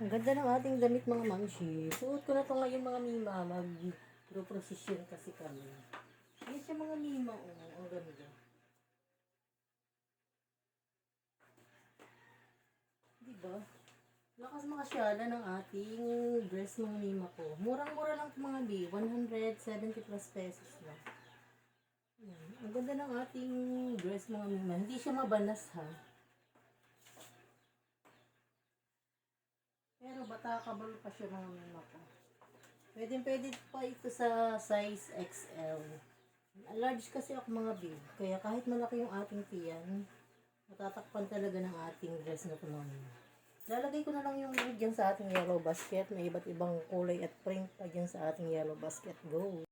Ang ganda ng ating damit mga mamshi. Suot ko na to ngayon mga mima. Mag-prosesyon kasi kami. Yan siya mga mima. Oh, ang ganda. Diba? Lakas makasyala ng ating dress ng mima ko. Murang-mura lang mga B. 170 plus pesos lang. Yan. Ang ganda ng ating dress mga mima. Hindi siya mabanas ha. Pero batakable pa siya mga mima ko. Pwede pa ito sa size XL. Large kasi ako mga big. Kaya kahit malaki yung ating tiyan, matatakpan talaga ng ating dress na ito. Lalagay ko na lang yung lid dyan sa ating yellow basket. May iba't ibang kulay at print pa dyan sa ating yellow basket. Go!